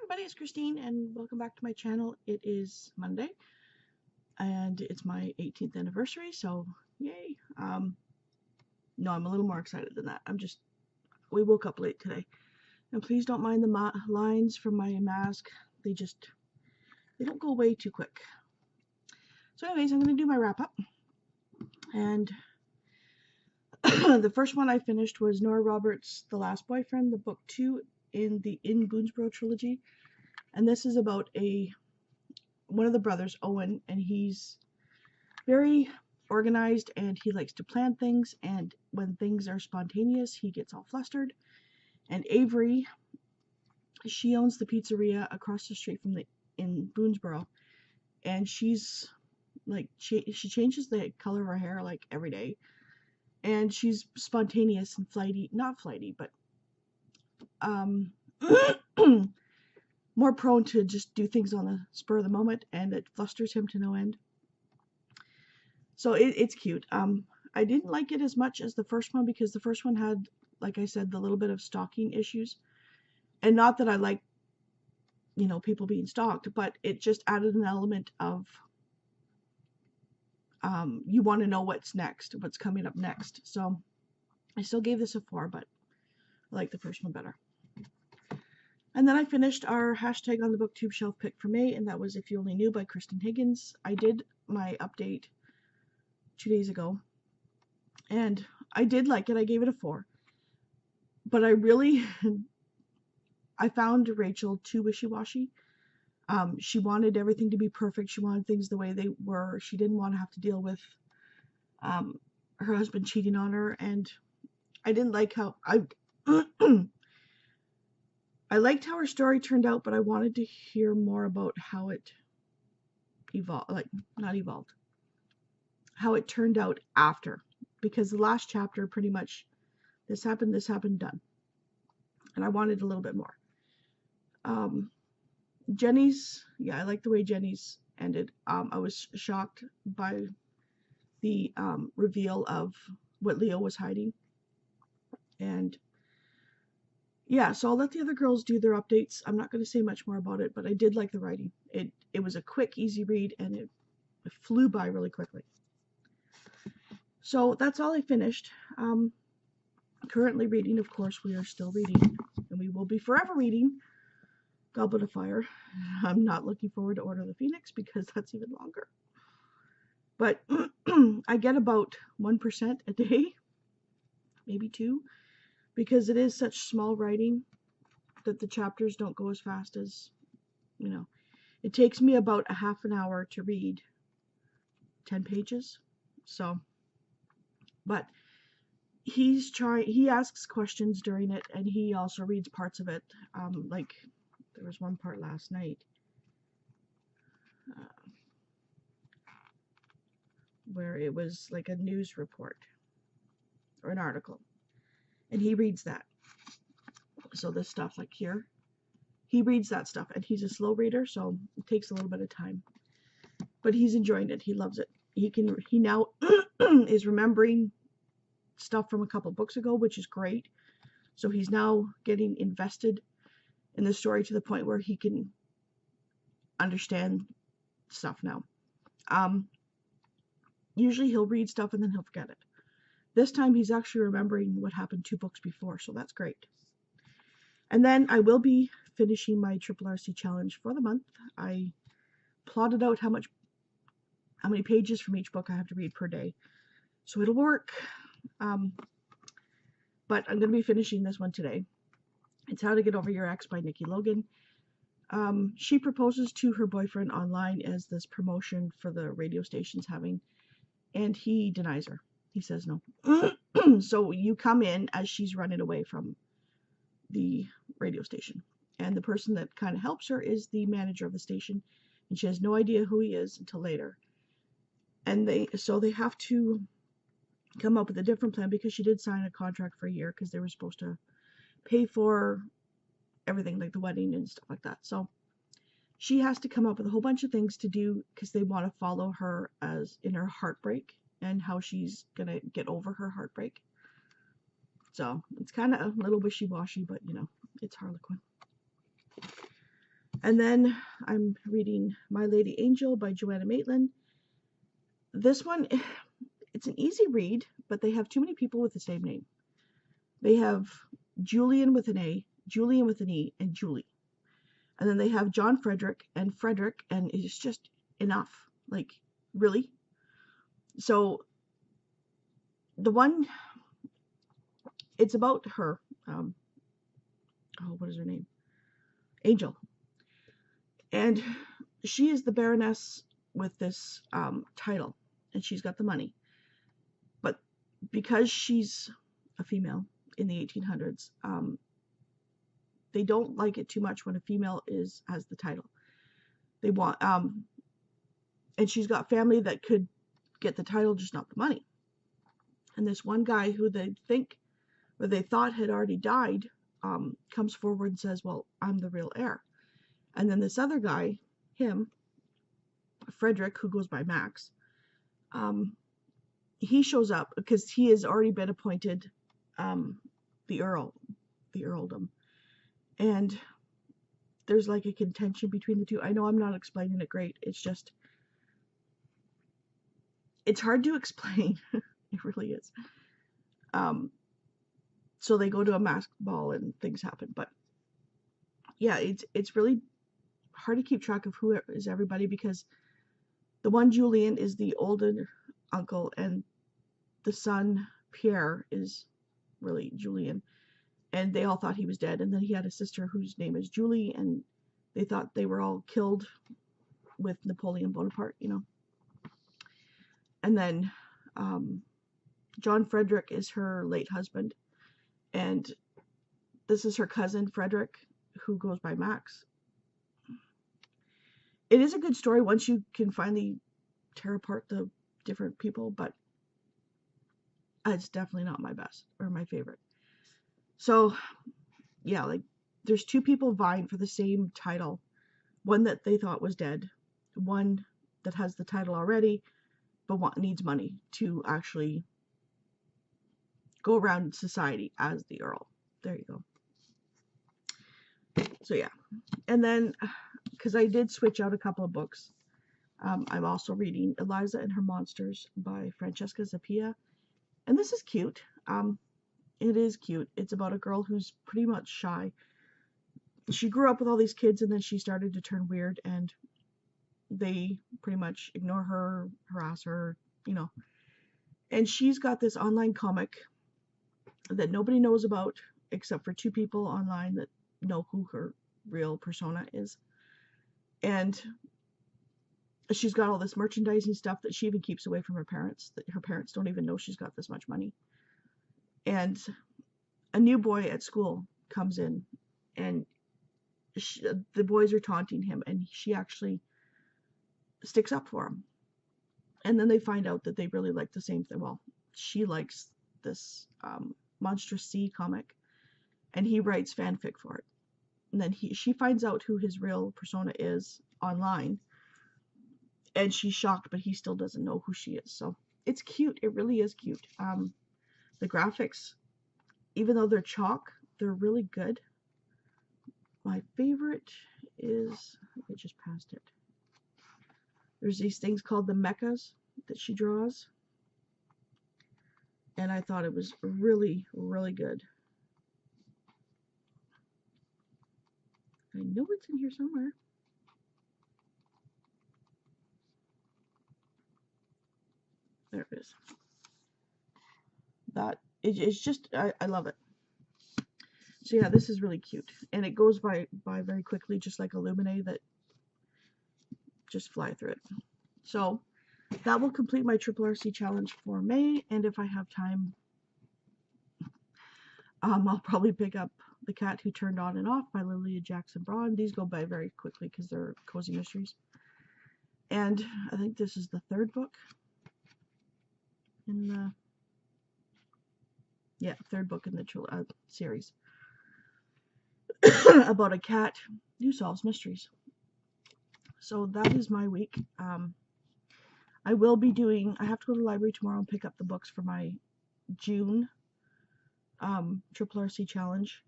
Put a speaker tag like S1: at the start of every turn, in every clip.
S1: everybody, it's Christine and welcome back to my channel. It is Monday and it's my 18th anniversary, so yay. No, I'm a little more excited than that. We woke up late today. And please don't mind the lines from my mask. They don't go away too quick. So anyways, I'm going to do my wrap up. And the first one I finished was Nora Roberts' The Last Boyfriend, the book 2 in the In Boonesboro trilogy. And this is about one of the brothers, Owen, and he's very organized and he likes to plan things, and when things are spontaneous he gets all flustered. And Avery, she owns the pizzeria across the street from in Boonesboro, and she's like she changes the color of her hair like every day, and she's spontaneous and not flighty, but more prone to just do things on the spur of the moment, and it flusters him to no end. So it's cute. I didn't like it as much as the first one because the first one had, like I said, the little bit of stalking issues. And not that I like, people being stalked, but it just added an element of you want to know what's coming up next. So I still gave this a 4, but I like the first one better. And then I finished our hashtag on the booktube shelf pick for May, and that was If You Only Knew by Kristen Higgins. I did my update 2 days ago, and I did like it. I gave it a 4. But I found Rachel too wishy-washy. She wanted everything to be perfect. She wanted things the way they were. She didn't want to have to deal with her husband cheating on her, and I didn't like how I liked how her story turned out, but I wanted to hear more about how it how it turned out after, because the last chapter pretty much this happened, done. And I wanted a little bit more. Jenny's, I like the way Jenny's ended. I was shocked by the reveal of what Leo was hiding. And yeah, so I'll let the other girls do their updates. I'm not going to say much more about it, but I did like the writing. It was a quick, easy read, and it flew by really quickly. So that's all I finished. Currently reading, of course, we are still reading, and we will be forever reading Goblet of Fire. I'm not looking forward to Order of the Phoenix because that's even longer. But I get about 1% a day, maybe 2, because it is such small writing that the chapters don't go as fast as, It takes me about a half an hour to read 10 pages. So, but he asks questions during it, and he also reads parts of it. Like there was one part last night where it was like a news report or an article, and he reads that. So this stuff like here, he reads that stuff, and he's a slow reader, so it takes a little bit of time, but he's enjoying it. He loves it. He now is remembering stuff from a couple books ago, which is great. So he's now getting invested in the story to the point where he can understand stuff now. Usually he'll read stuff and then he'll forget it. This time he's actually remembering what happened 2 books before, so that's great. And then I will be finishing my Triple RC challenge for the month. I plotted out how many pages from each book I have to read per day, so it'll work. But I'm going to be finishing this one today. It's How to Get Over Your Ex by Nikki Logan. She proposes to her boyfriend online as this promotion for the radio station's having, and he denies her. He says no. So you come in as she's running away from the radio station, and the person that kind of helps her is the manager of the station, and she has no idea who he is until later. And they have to come up with a different plan, because she did sign a contract for a year because they were supposed to pay for everything, like the wedding and stuff like that. So she has to come up with a whole bunch of things to do because they want to follow her as in her heartbreak and how she's gonna get over her heartbreak. So it's kind of a little wishy-washy, but it's Harlequin. And then I'm reading My Lady Angel by Joanna Maitland. This one, it's an easy read, but they have too many people with the same name. They have Julian with an A, Julian with an E, and Julie. And then they have John Frederick, and it's just enough. Like, really? So, the one, it's about her. What is her name? Angel. And she is the Baroness with this title, and she's got the money. But because she's a female in the 1800s, they don't like it too much when a female has the title. They want, and she's got family that could get the title, just not the money. And this one guy who they thought had already died, comes forward and says, "Well, I'm the real heir." And then this other guy, Frederick, who goes by Max, he shows up because he has already been appointed the earldom. And there's like a contention between the two. I know I'm not explaining it great. It's just, it's hard to explain. It really is. So they go to a masked ball and things happen. But yeah, it's really hard to keep track of who is everybody, because the one Julian is the older uncle, and the son Pierre is really Julian. And they all thought he was dead. And then he had a sister whose name is Julie, and they thought they were all killed with Napoleon Bonaparte, And then John Frederick is her late husband, and this is her cousin Frederick, who goes by Max. It is a good story once you can finally tear apart the different people, but it's definitely not my best or my favorite. So yeah, like, there's two people vying for the same title. One that they thought was dead, one that has the title already, but needs money to actually go around society as the Earl. There you go. So yeah. And then, because I did switch out a couple of books, I'm also reading Eliza and Her Monsters by Francesca Zappia. And this is cute. It is cute. It's about a girl who's pretty much shy. She grew up with all these kids, and then she started to turn weird, and they pretty much ignore her, harass her, And she's got this online comic that nobody knows about except for two people online that know who her real persona is. And she's got all this merchandising stuff that she even keeps away from her parents, that her parents don't even know she's got this much money. And a new boy at school comes in, and the boys are taunting him, and she actually sticks up for him. And then they find out that they really like the same thing. Well, she likes this Monstrous Sea comic, and he writes fanfic for it. And then she finds out who his real persona is online, and she's shocked, but he still doesn't know who she is. So it's cute. It really is cute. The graphics, even though they're chalk, they're really good. My favorite is, I just passed it. There's these things called the mechas that she draws, and I thought it was really, really good. I know it's in here somewhere. There it is. It's just, I love it. So yeah, this is really cute, and it goes by very quickly, just like Illuminae that just fly through it. So that will complete my Triple RC challenge for May, and if I have time, I'll probably pick up The Cat Who Turned On and Off by Lilia Jackson Braun. These go by very quickly because they're cozy mysteries. And I think this is the third book in the, third book in the series about a cat who solves mysteries. So that is my week. I will be I have to go to the library tomorrow and pick up the books for my June Triple RC challenge.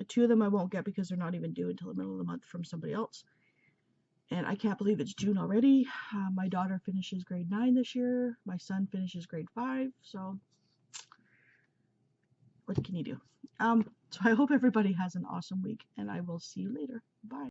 S1: Two of them I won't get because they're not even due until the middle of the month from somebody else. And I can't believe it's June already. My daughter finishes grade 9 this year. My son finishes grade 5. So what can you do? So I hope everybody has an awesome week, and I will see you later. Bye.